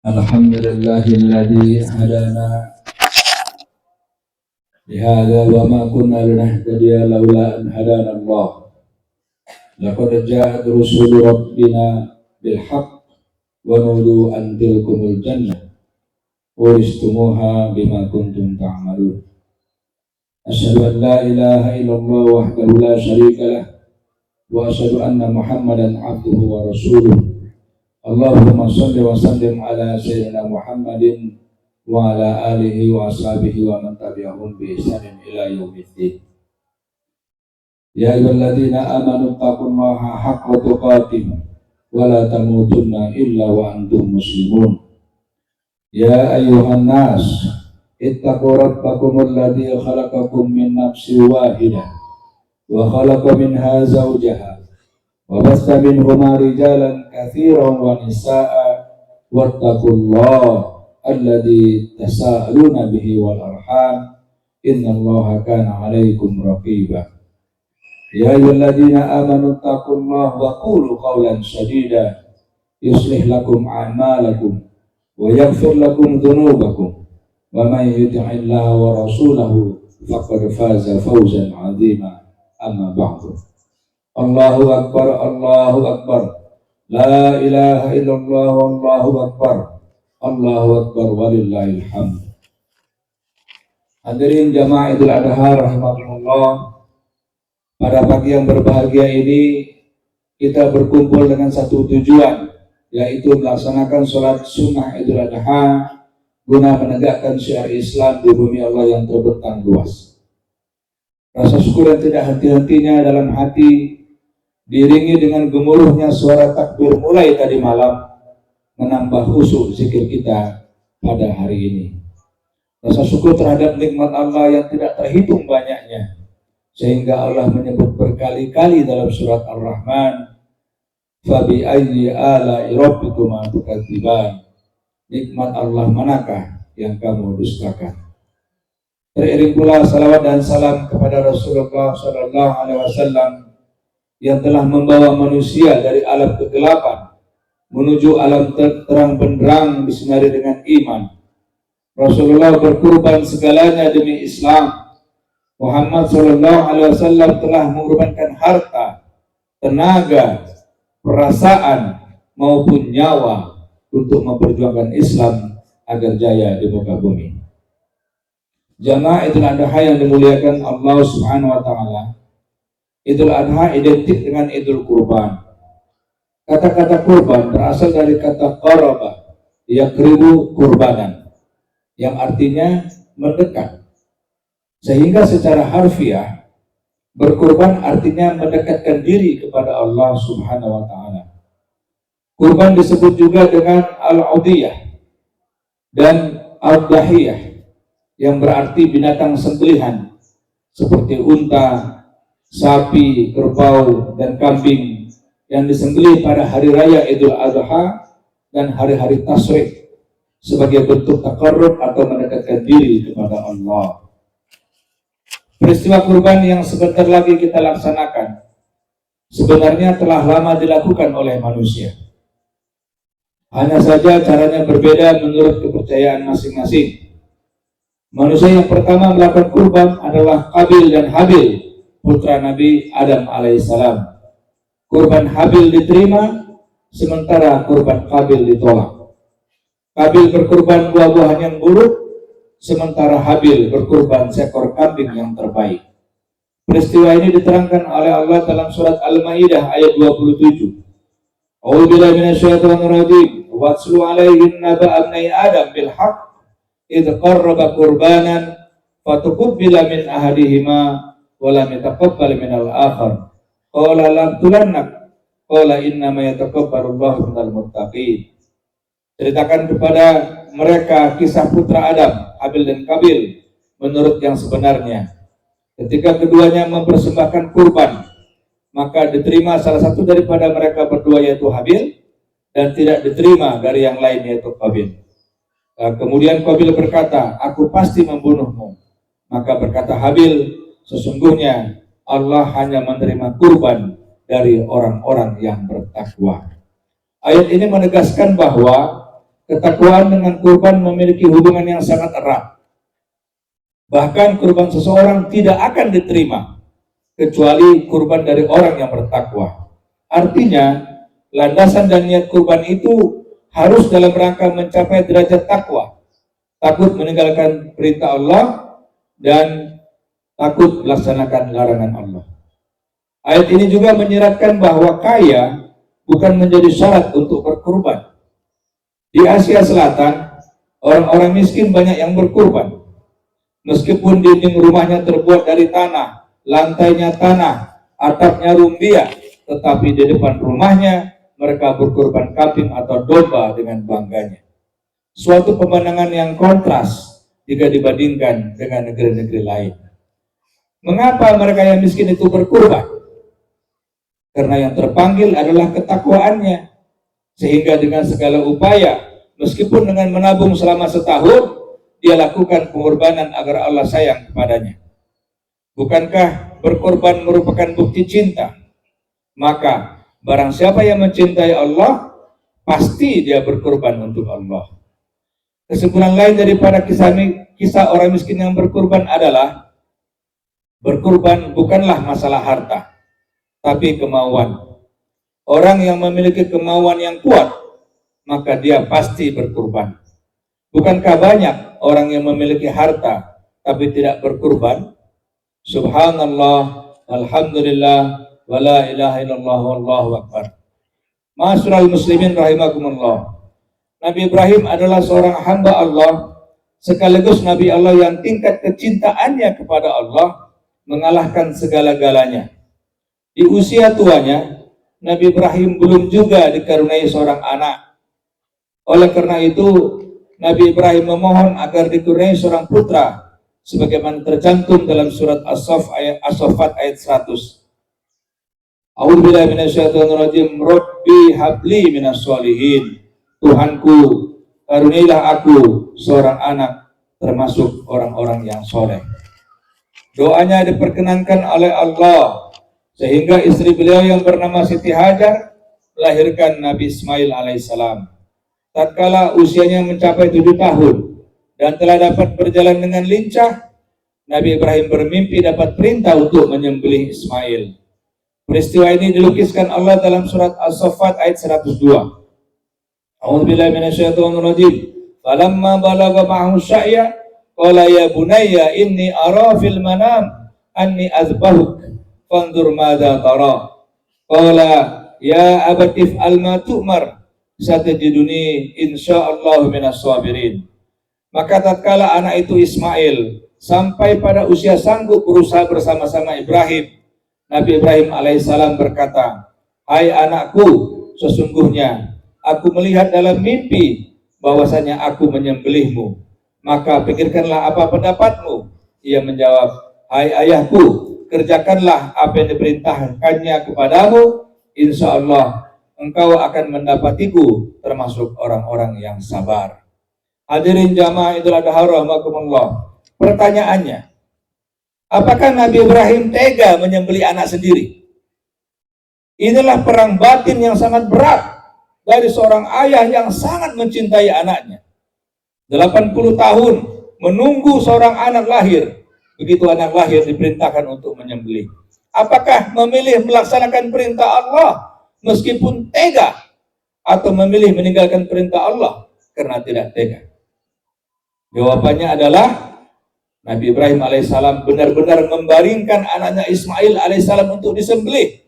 Alhamdulillahilladzi hadana lihada wa ma kunna linahtadiya laula an hadana Allah. Laqad ja'at rusulu rabbina bil haqq wa nudu an tilkumul jannah uristumuha bima kuntum ta'malun. Asyhadu an la ilaha illallah wahdahu la syarika lah wa asyhadu anna Muhammadan abduhu wa rasuluh. Allahumma shalli wa sallim ala sayyidina Muhammadin wa ala alihi wa ashabihi wa man tabi'ahum bi ihsanin ila yaumiddin. Ya ayyuhalladzina amanu taqullaha haqqa tuqatih wa la tamutunna illa wa antum muslimun. Ya ayyuhan nas ittaqu rabbakumul ladzi khalaqakum min nafsin wahidah wa khalaqa minha zawjaha wa basta minhuma rijalan katsiran wa nisaa'a wattaqullaha alladzi tasaaluna bihi wal arham innallaha kana 'alaikum raqiba. Ya ayyuhalladzina amanu taqullaha wa qulu qawlan sadida yuslih lakum a'malakum wa yaghfir lakum dhunubakum wa may yuti'illaha wa rasulahu faqad faza fawzan 'azima. Amma ba'du. Allahu akbar, Allahu akbar, la ilaha illallah, Allahu akbar, Allahu akbar, walillahil hamd. Hadirin jamaah Idul Adha rahimakumullah, pada pagi yang berbahagia ini kita berkumpul dengan satu tujuan, yaitu melaksanakan sholat sunnah Idul Adha guna menegakkan syiar Islam di bumi Allah yang terbentang luas. Rasa syukur yang tidak henti-hentinya dalam hati diiringi dengan gemuruhnya suara takbir mulai tadi malam menambah khusyuk zikir kita pada hari ini. Rasa syukur terhadap nikmat Allah yang tidak terhitung banyaknya, sehingga Allah menyebut berkali-kali dalam surat Ar-Rahman, fabi ayyi ala'i rabbikuma tukadziban. Nikmat Allah manakah yang kamu dustakan? Teriring pula salawat dan salam kepada Rasulullah SAW yang telah membawa manusia dari alam kegelapan menuju alam terang benderang disinari dengan iman. Rasulullah berkorban segalanya demi Islam. Muhammad SAW telah mengorbankan harta, tenaga, perasaan maupun nyawa untuk memperjuangkan Islam agar jaya di muka bumi. Jamaah Idul Adha yang dimuliakan Allah Subhanahu wa taala, Idul Adha identik dengan Idul Kurban. Kata-kata kurban berasal dari kata qaraba, yaqribu kurbanan, yang artinya mendekat. Sehingga secara harfiah berkurban artinya mendekatkan diri kepada Allah Subhanahu wa taala. Kurban disebut juga dengan al-udhiyah dan al-dahiyah, yang berarti binatang sembelihan seperti unta, sapi, kerbau, dan kambing yang disembelih pada hari raya Idul Adha dan hari-hari tasyrik sebagai bentuk taqarrub atau mendekatkan diri kepada Allah. Peristiwa kurban yang sebentar lagi kita laksanakan sebenarnya telah lama dilakukan oleh manusia. Hanya saja caranya berbeda menurut kepercayaan masing-masing. Manusia yang pertama melakukan kurban adalah Qabil dan Habil, putra Nabi Adam alaihissalam. Kurban Habil diterima, sementara kurban Qabil ditolak. Qabil berkurban buah-buahan yang buruk, sementara Habil berkurban seekor kambing yang terbaik. Peristiwa ini diterangkan oleh Allah dalam surat Al-Maidah ayat 27. A'udzubillahi minasyaitonir rajim. Watslu 'alaihim naba'a ibnai Adam bil haqq idh qarraba qurbanan fatuqabbala min ahadihima wa lam yataqabbal min al-akhar qala laqtulannak qala inna ma yataqabbalullahu minal muttaqin. Ceritakan kepada mereka kisah putra Adam, Habil dan Qabil, menurut yang sebenarnya. Ketika keduanya mempersembahkan kurban, maka diterima salah satu daripada mereka berdua, yaitu Habil, dan tidak diterima dari yang lain, yaitu Qabil. Kemudian Qabil berkata, aku pasti membunuhmu. Maka berkata Habil, sesungguhnya Allah hanya menerima kurban dari orang-orang yang bertakwa. Ayat ini menegaskan bahwa ketakwaan dengan kurban memiliki hubungan yang sangat erat. Bahkan kurban seseorang tidak akan diterima kecuali kurban dari orang yang bertakwa. Artinya, landasan dan niat kurban itu harus dalam rangka mencapai derajat takwa, takut meninggalkan perintah Allah dan takut melaksanakan larangan Allah. Ayat ini juga menyiratkan bahwa kaya bukan menjadi syarat untuk berkurban. Di Asia Selatan, orang-orang miskin banyak yang berkurban. Meskipun dinding rumahnya terbuat dari tanah, lantainya tanah, atapnya rumbia, tetapi di depan rumahnya mereka berkurban kambing atau domba dengan bangganya. Suatu pemandangan yang kontras jika dibandingkan dengan negeri-negeri lain. Mengapa mereka yang miskin itu berkurban? Karena yang terpanggil adalah ketakwaannya, sehingga dengan segala upaya, meskipun dengan menabung selama setahun, dia lakukan pengorbanan agar Allah sayang kepadanya. Bukankah berkorban merupakan bukti cinta? Maka barang siapa yang mencintai Allah, pasti dia berkorban untuk Allah. Kesimpulan lain daripada kisah orang miskin yang berkorban adalah berkorban bukanlah masalah harta, tapi kemauan. Orang yang memiliki kemauan yang kuat, maka dia pasti berkorban. Bukankah banyak orang yang memiliki harta tapi tidak berkorban? Subhanallah, alhamdulillah, wa la ilaha illallah, wallahu akbar. Ma'asyiral muslimin rahimakumullah. Nabi Ibrahim adalah seorang hamba Allah, sekaligus Nabi Allah yang tingkat kecintaannya kepada Allah mengalahkan segala-galanya. Di usia tuanya, Nabi Ibrahim belum juga dikaruniai seorang anak. Oleh karena itu, Nabi Ibrahim memohon agar dikaruniai seorang putra, sebagaimana tercantum dalam surat As-Saffat ayat 100. A'udzubillahi minasyaitonirrajim. Rabbi habli minas sholihin. Tuhanku, karuniailah aku seorang anak termasuk orang-orang yang soleh. Doanya diperkenankan oleh Allah, sehingga istri beliau yang bernama Siti Hajar melahirkan Nabi Ismail alaihissalam. Tatkala usianya mencapai 7 tahun dan telah dapat berjalan dengan lincah, Nabi Ibrahim bermimpi dapat perintah untuk menyembelih Ismail. Peristiwa ini dilukiskan Allah dalam surat As-Saffat ayat 102. A'udzubillahi minasyaitonirrajim. Falamma balagha ma'ahu sya'ya qala ya bunayya inni ara fil manam anni azbahuk fanzur madza tara. Qala ya abati if'al ma tu'mar satajiduni insyaallah minas sabirin. Maka tatkala anak itu Ismail sampai pada usia sanggup berusaha bersama-sama Ibrahim, Nabi Ibrahim alaihissalam berkata, "Hai anakku, sesungguhnya aku melihat dalam mimpi bahwasanya aku menyembelihmu. Maka pikirkanlah apa pendapatmu." Ia menjawab, "Hai ayahku, kerjakanlah apa yang diperintahkannya kepadamu. Insya Allah engkau akan mendapatiku termasuk orang-orang yang sabar." Hadirin jamaah Idul Adha rahimakumullah. Pertanyaannya, apakah Nabi Ibrahim tega menyembelih anak sendiri? Inilah perang batin yang sangat berat dari seorang ayah yang sangat mencintai anaknya. 80 tahun menunggu seorang anak lahir. Begitu anak lahir diperintahkan untuk menyembelih. Apakah memilih melaksanakan perintah Allah meskipun tega, atau memilih meninggalkan perintah Allah karena tidak tega? Jawabannya adalah Nabi Ibrahim alaihissalam benar-benar membaringkan anaknya Ismail alaihissalam untuk disembelih.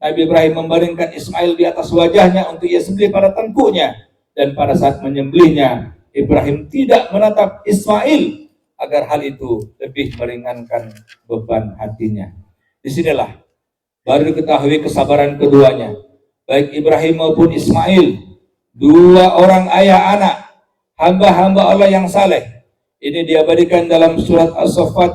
Nabi Ibrahim membaringkan Ismail di atas wajahnya untuk ia sembelih pada tengkuknya, dan pada saat menyembelihnya Ibrahim tidak menatap Ismail agar hal itu lebih meringankan beban hatinya. Disinilah baru diketahui kesabaran keduanya, baik Ibrahim maupun Ismail, dua orang ayah anak, hamba-hamba Allah yang saleh. Ini diabadikan dalam surat As-Saffat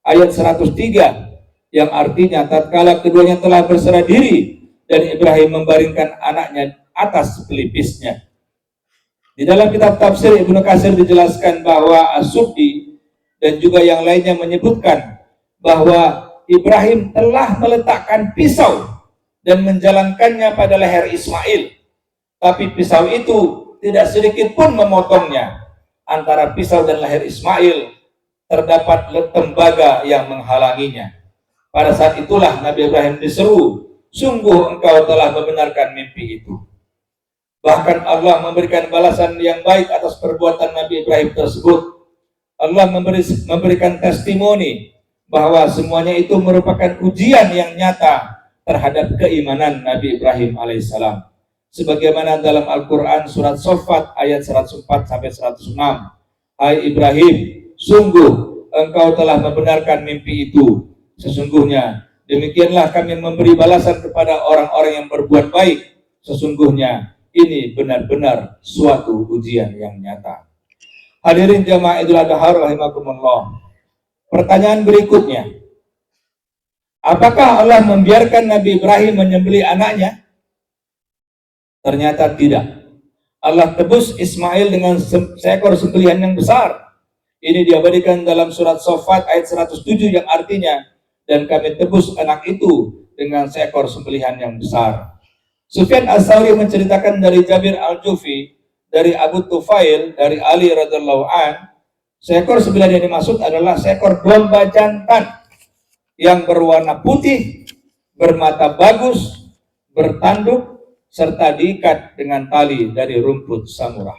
ayat 103, yang artinya tatkala keduanya telah berserah diri dan Ibrahim membaringkan anaknya atas pelipisnya. Di dalam kitab tafsir Ibnu Katsir dijelaskan bahwa As-Suddi dan juga yang lainnya menyebutkan bahwa Ibrahim telah meletakkan pisau dan menjalankannya pada leher Ismail, tapi pisau itu tidak sedikit pun memotongnya. Antara pisau dan leher Ismail terdapat tembaga yang menghalanginya. Pada saat itulah Nabi Ibrahim diseru, sungguh engkau telah membenarkan mimpi itu. Bahkan Allah memberikan balasan yang baik atas perbuatan Nabi Ibrahim tersebut. Allah memberikan testimoni bahwa semuanya itu merupakan ujian yang nyata terhadap keimanan Nabi Ibrahim alaihissalam. Sebagaimana dalam Al-Quran surat Saffat ayat 104-106. Hai Ibrahim, sungguh engkau telah membenarkan mimpi itu. Sesungguhnya demikianlah kami memberi balasan kepada orang-orang yang berbuat baik. Sesungguhnya ini benar-benar suatu ujian yang nyata. Hadirin jamaah Idul Adha rahimakumullah. Pertanyaan berikutnya, apakah Allah membiarkan Nabi Ibrahim menyembelih anaknya? Ternyata tidak. Allah tebus Ismail dengan seekor sembelihan yang besar. Ini diabadikan dalam surat Saffat ayat 107 yang artinya, dan kami tebus anak itu dengan seekor sembelihan yang besar. Sufyan As-Tsauri menceritakan dari Jabir Al-Jufi, dari Abu Tufail, dari Ali radhiyallahu an, seekor sembelihan yang dimaksud adalah seekor domba jantan yang berwarna putih, bermata bagus, bertanduk, serta diikat dengan tali dari rumput samurah.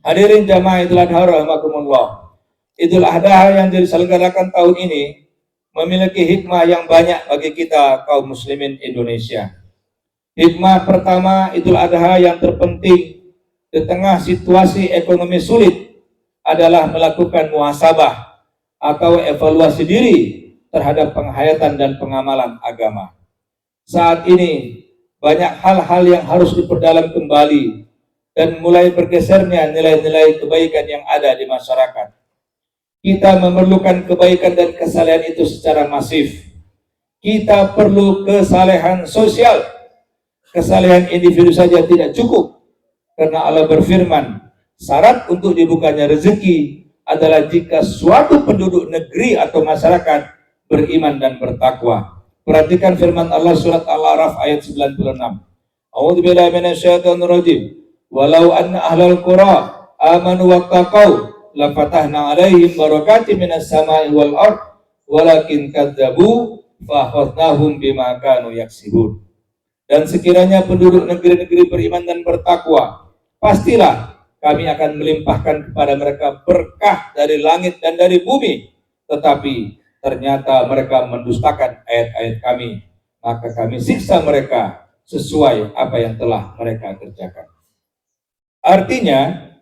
Hadirin jamaah Idul Adha rahimakumullah. Idul Adha yang diselenggarakan tahun ini memiliki hikmah yang banyak bagi kita kaum muslimin Indonesia. Hikmah pertama Idul Adha yang terpenting di tengah situasi ekonomi sulit adalah melakukan muhasabah atau evaluasi diri terhadap penghayatan dan pengamalan agama. Saat ini banyak hal-hal yang harus diperdalam kembali dan mulai bergesernya nilai-nilai kebaikan yang ada di masyarakat. Kita memerlukan kebaikan dan kesalehan itu secara masif. Kita perlu kesalehan sosial. Kesalehan individu saja tidak cukup, karena Allah berfirman, syarat untuk dibukanya rezeki adalah jika suatu penduduk negeri atau masyarakat beriman dan bertakwa. Perhatikan firman Allah surat Al-A'raf ayat 96. A'udzubillahi minasyaitonir rajim. Walau anna ahlal qura amanu wattaqau la fatahna 'alaihim barakatim minas sama'i wal ard walakin kadzabu fa akhadnahum bima kanu yaksibun. Dan sekiranya penduduk negeri-negeri beriman dan bertakwa, pastilah kami akan melimpahkan kepada mereka berkah dari langit dan dari bumi. Tetapi ternyata mereka mendustakan ayat-ayat kami, maka kami siksa mereka sesuai apa yang telah mereka kerjakan. Artinya,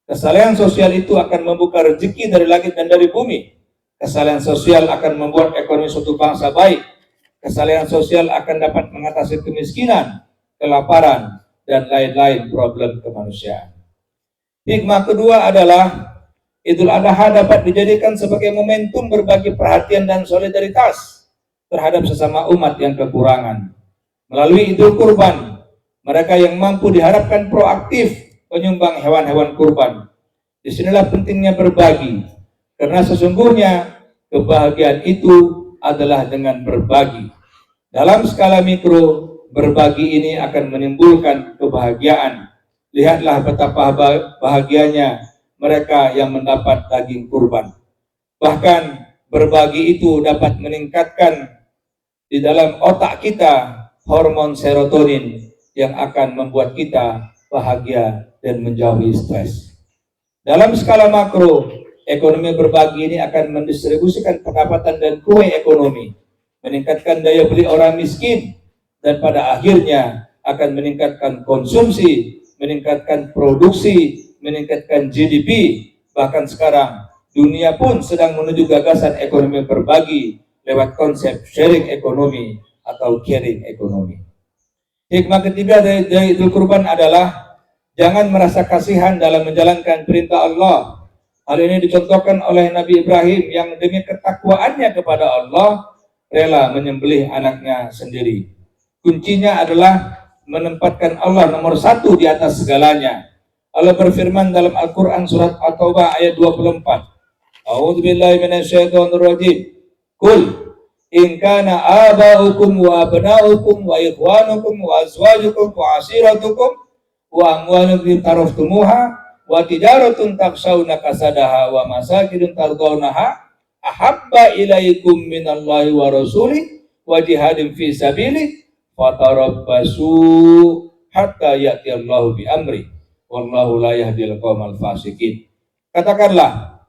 kesalehan sosial itu akan membuka rezeki dari langit dan dari bumi. Kesalehan sosial akan membuat ekonomi suatu bangsa baik. Kesalehan sosial akan dapat mengatasi kemiskinan, kelaparan, dan lain-lain problem kemanusiaan. Hikmah kedua adalah Idul Adha dapat dijadikan sebagai momentum berbagi perhatian dan solidaritas terhadap sesama umat yang kekurangan. Melalui Idul Kurban, mereka yang mampu diharapkan proaktif penyumbang hewan-hewan kurban. Disinilah pentingnya berbagi, karena sesungguhnya kebahagiaan itu adalah dengan berbagi. Dalam skala mikro, berbagi ini akan menimbulkan kebahagiaan. Lihatlah betapa bahagianya mereka yang mendapat daging kurban. Bahkan berbagi itu dapat meningkatkan di dalam otak kita hormon serotonin yang akan membuat kita bahagia dan menjauhi stres. Dalam skala makro, ekonomi berbagi ini akan mendistribusikan pendapatan dan kue ekonomi, meningkatkan daya beli orang miskin, dan pada akhirnya akan meningkatkan konsumsi, meningkatkan produksi, meningkatkan GDP. Bahkan sekarang dunia pun sedang menuju gagasan ekonomi berbagi lewat konsep sharing ekonomi atau caring ekonomi. Hikmah ketiga dari Idul Kurban adalah jangan merasa kasihan dalam menjalankan perintah Allah. Hal ini dicontohkan oleh Nabi Ibrahim yang demi ketakwaannya kepada Allah rela menyembelih anaknya sendiri. Kuncinya adalah menempatkan Allah nomor satu di atas segalanya. Allah berfirman dalam Al-Quran surat At-Taubah ayat 24. A'udzubillahi minasyaitonir rajim. Qul in kana aba'ukum wa abna'ukum wa ikhwanukum wa azwajukum wa ashiratukum wa amwalun taraftumuha wa tijaratun taksawna kasadaha wa masakidun tardawnaha ahabba ilaikum minallahi wa rasuli wa jihadin fi sabili fatarabbasu hatta ya'tiyallahu bi amri wallahu la yahdil qaumal fasikin. Katakanlah,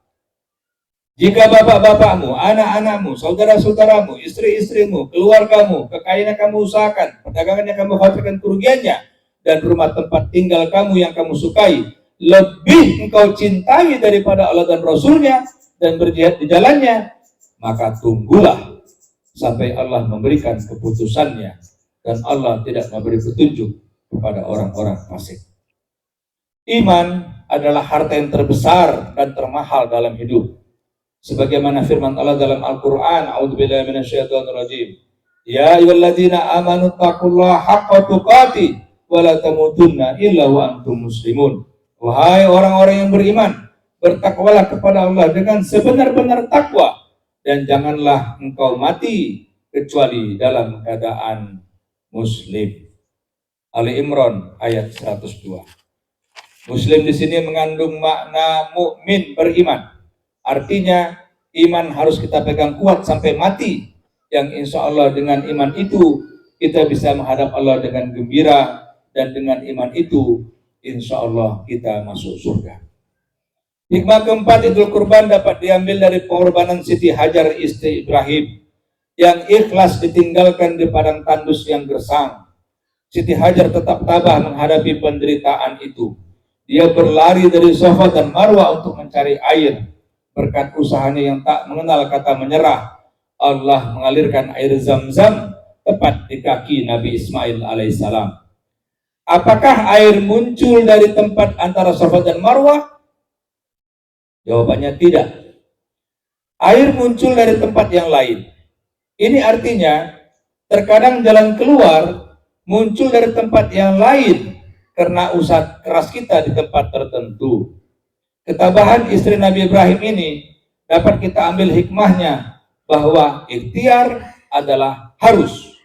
jika bapak-bapakmu, anak-anakmu, saudara-saudaramu, istri-istrimu, keluargamu, kekayaan yang kamu usahakan, perdagangan yang kamu khawatirkan kerugiannya, dan rumah tempat tinggal kamu yang kamu sukai, lebih engkau cintai daripada Allah dan Rasulnya, dan berjihad di jalannya, maka tunggulah sampai Allah memberikan keputusannya, dan Allah tidak memberi petunjuk kepada orang-orang fasik. Iman adalah harta yang terbesar dan termahal dalam hidup. Sebagaimana firman Allah dalam Al-Quran, A'udzubillahi minasyaitonirrajim. Ya ayyuhalladzina amanu taqullaha haqqa tuqatih wa la tamutunna illa wa antum muslimun. Wahai orang-orang yang beriman, bertakwalah kepada Allah dengan sebenar-benar takwa dan janganlah engkau mati kecuali dalam keadaan muslim. Ali Imran ayat 102. Muslim di sini mengandung makna mukmin beriman. Artinya iman harus kita pegang kuat sampai mati, yang insya Allah dengan iman itu kita bisa menghadap Allah dengan gembira, dan dengan iman itu insya Allah kita masuk surga. Hikmah keempat, Idul Kurban dapat diambil dari pengorbanan Siti Hajar istri Ibrahim yang ikhlas ditinggalkan di padang tandus yang gersang. Siti Hajar tetap tabah menghadapi penderitaan itu. Dia berlari dari Safa dan Marwah untuk mencari air. Berkat usahanya yang tak mengenal kata menyerah, Allah mengalirkan air Zam-Zam tepat di kaki Nabi Ismail alaihissalam. Apakah air muncul dari tempat antara Safa dan Marwah? Jawabannya tidak. Air muncul dari tempat yang lain. Ini artinya terkadang jalan keluar muncul dari tempat yang lain karena usaha keras kita di tempat tertentu. Ketabahan istri Nabi Ibrahim ini dapat kita ambil hikmahnya bahwa ikhtiar adalah harus.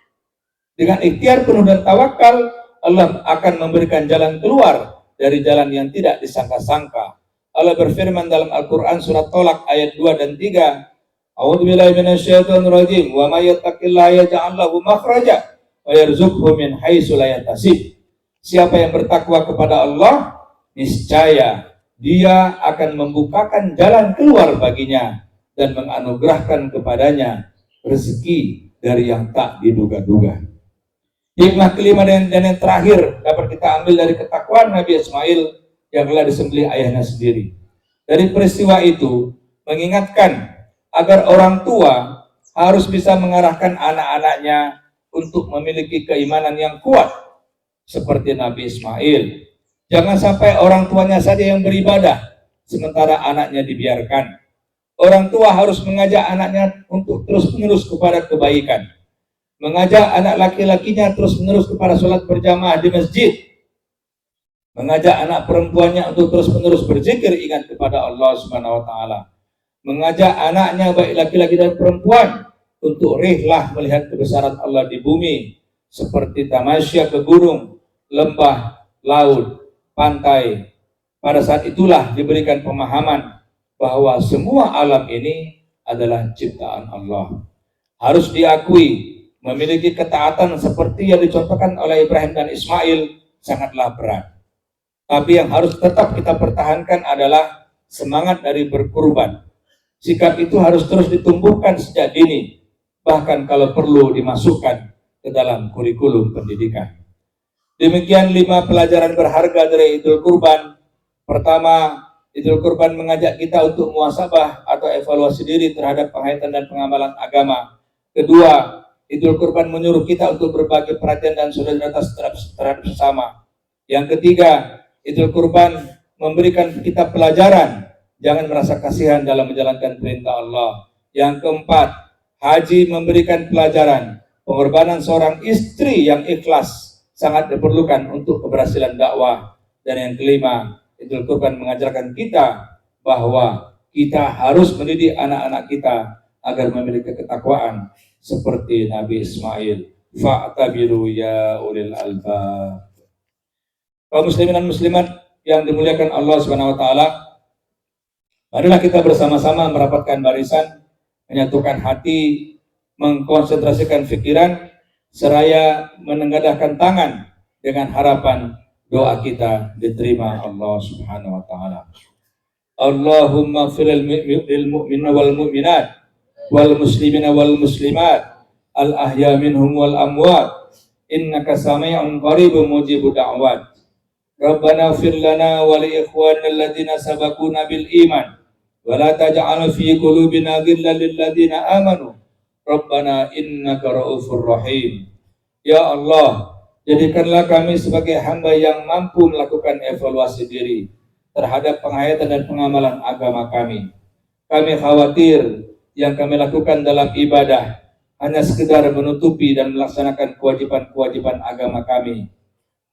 Dengan ikhtiar penuh dan tawakal, Allah akan memberikan jalan keluar dari jalan yang tidak disangka-sangka. Allah berfirman dalam Al-Quran surat Tolak ayat 2 dan 3. A'udzubillahi minasyaitonirrajim. Wa may yattaqillaha yaj'al lahu makhraja wa yarzuqhu min haitsu la yahtasib. Siapa yang bertakwa kepada Allah, niscaya Dia akan membukakan jalan keluar baginya dan menganugerahkan kepadanya rezeki dari yang tak diduga-duga. Hikmah kelima dan yang terakhir dapat kita ambil dari ketakwaan Nabi Ismail yang telah disembelih ayahnya sendiri. Dari peristiwa itu mengingatkan agar orang tua harus bisa mengarahkan anak-anaknya untuk memiliki keimanan yang kuat seperti Nabi Ismail. Jangan sampai orang tuanya saja yang beribadah, sementara anaknya dibiarkan. Orang tua harus mengajak anaknya untuk terus-menerus kepada kebaikan. Mengajak anak laki-lakinya terus-menerus kepada sholat berjamaah di masjid. Mengajak anak perempuannya untuk terus-menerus berzikir ingat kepada Allah Subhanahu wa Ta'ala. Mengajak anaknya baik laki-laki dan perempuan untuk rihlah melihat kebesaran Allah di bumi, seperti tamasya ke gunung, lembah, laut, pantai. Pada saat itulah diberikan pemahaman bahwa semua alam ini adalah ciptaan Allah. Harus diakui, memiliki ketaatan seperti yang dicontohkan oleh Ibrahim dan Ismail sangatlah berat. Tapi yang harus tetap kita pertahankan adalah semangat dari berkurban. Sikap itu harus terus ditumbuhkan sejak dini, bahkan kalau perlu dimasukkan ke dalam kurikulum pendidikan. Demikian 5 pelajaran berharga dari Idul Kurban. Pertama, Idul Kurban mengajak kita untuk muhasabah atau evaluasi diri terhadap penghayatan dan pengamalan agama. Kedua, Idul Kurban menyuruh kita untuk berbagi perhatian dan solidaritas terhadap sesama. Yang ketiga, Idul Kurban memberikan kita pelajaran, jangan merasa kasihan dalam menjalankan perintah Allah. Yang keempat, haji memberikan pelajaran, pengorbanan seorang istri yang ikhlas sangat diperlukan untuk keberhasilan dakwah. Dan yang kelima, Idul Kurban mengajarkan kita bahwa kita harus mendidik anak-anak kita agar memiliki ketakwaan seperti Nabi Ismail. Fa'tabiru ya ulil albab. Kaum muslimin dan muslimat yang dimuliakan Allah Subhanahu wa taala, marilah kita bersama-sama merapatkan barisan, menyatukan hati, mengkonsentrasikan pikiran, seraya menengadahkan tangan dengan harapan doa kita diterima Allah Subhanahu wa taala. Allahumma firil mu'minina wal mu'minat wal muslimina wal muslimat al ahya minhum wal amwat innaka sami'un qaribun mujibud da'wat. Rabbana fir lana wa li ikhwanina alladziina sabaquna bil iman wa la taj'al fi qulubina ghillan lil ladziina amanu Rabbana innaka ra'ufur rahim. Ya Allah, jadikanlah kami sebagai hamba yang mampu melakukan evaluasi diri terhadap penghayatan dan pengamalan agama kami. Kami khawatir yang kami lakukan dalam ibadah hanya sekedar menutupi dan melaksanakan kewajiban-kewajiban agama kami,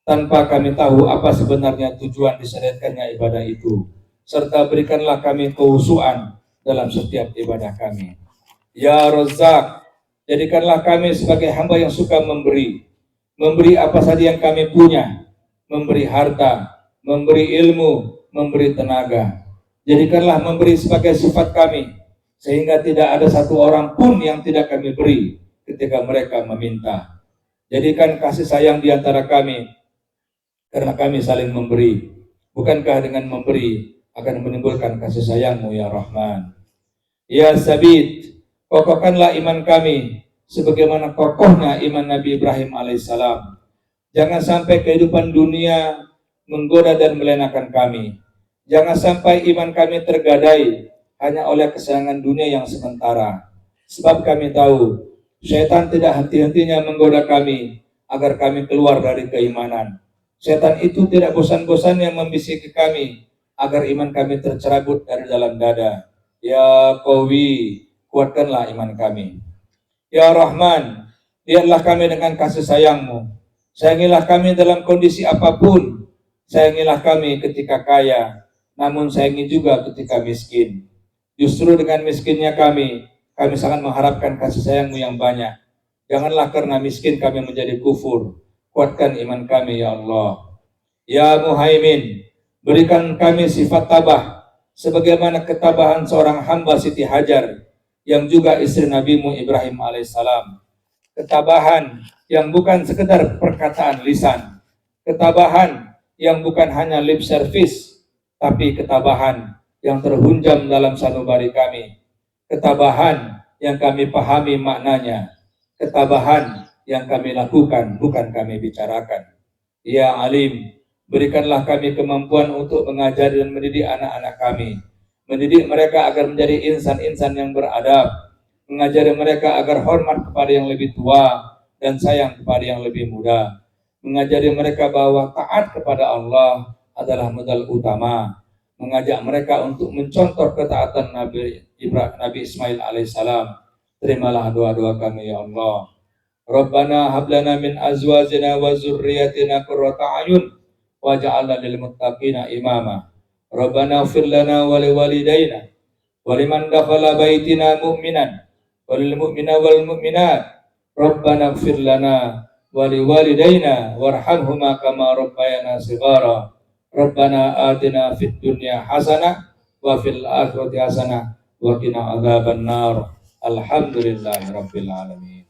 tanpa kami tahu apa sebenarnya tujuan disyariatkannya ibadah itu, serta berikanlah kami kekhusyuan dalam setiap ibadah kami. Ya Razzaq, jadikanlah kami sebagai hamba yang suka memberi apa saja yang kami punya, memberi harta, memberi ilmu, memberi tenaga. Jadikanlah memberi sebagai sifat kami, sehingga tidak ada satu orang pun yang tidak kami beri ketika mereka meminta. Jadikan kasih sayang di antara kami, karena kami saling memberi. Bukankah dengan memberi akan menimbulkan kasih sayang-Mu ya Rahman? Ya Sabit, kokohkanlah iman kami sebagaimana kokohnya iman Nabi Ibrahim alaihissalam. Jangan sampai kehidupan dunia menggoda dan melenakan kami. Jangan sampai iman kami tergadai hanya oleh kesenangan dunia yang sementara. Sebab kami tahu syaitan tidak henti-hentinya menggoda kami agar kami keluar dari keimanan. Syaitan itu tidak bosan-bosannya membisiki kami agar iman kami tercerabut dari dalam dada. Ya Qawi, kuatkanlah iman kami. Ya Rahman, lihatlah kami dengan kasih sayang-Mu. Sayangilah kami dalam kondisi apapun. Sayangilah kami ketika kaya, namun sayangi juga ketika miskin. Justru dengan miskinnya kami sangat mengharapkan kasih sayang-Mu yang banyak. Janganlah karena miskin kami menjadi kufur. Kuatkan iman kami ya Allah. Ya Muhaimin, berikan kami sifat tabah, sebagaimana ketabahan seorang hamba Siti Hajar, yang juga istri Nabi-Mu Ibrahim alaihissalam. Ketabahan yang bukan sekedar perkataan lisan. Ketabahan yang bukan hanya lip service, tapi ketabahan yang terhunjam dalam sanubari kami. Ketabahan yang kami pahami maknanya. Ketabahan yang kami lakukan, bukan kami bicarakan. Ya Alim, berikanlah kami kemampuan untuk mengajari dan mendidik anak-anak kami. Mendidik mereka agar menjadi insan-insan yang beradab. Mengajari mereka agar hormat kepada yang lebih tua dan sayang kepada yang lebih muda. Mengajari mereka bahwa taat kepada Allah adalah modal utama. Mengajak mereka untuk mencontoh ketaatan Nabi Ismail alaihissalam. Terimalah doa-doa kami ya Allah. Rabbana hablana min azwajina wa zurriyatina qurrata a'yun waj'alna lil muttaqina imama. Rabbana ighfir lana wa liwalidayna wa liman dakhala baitina mu'minan wa lil mu'mina wal mu'minat. Rabbana ighfir lana wa liwalidayna warhamhuma kama rabbayana shighara. Rabbana atina fid dunya hasanah wa fil akhirati hasanah wa qina adzabannar. Alhamdulillahirabbil alamin.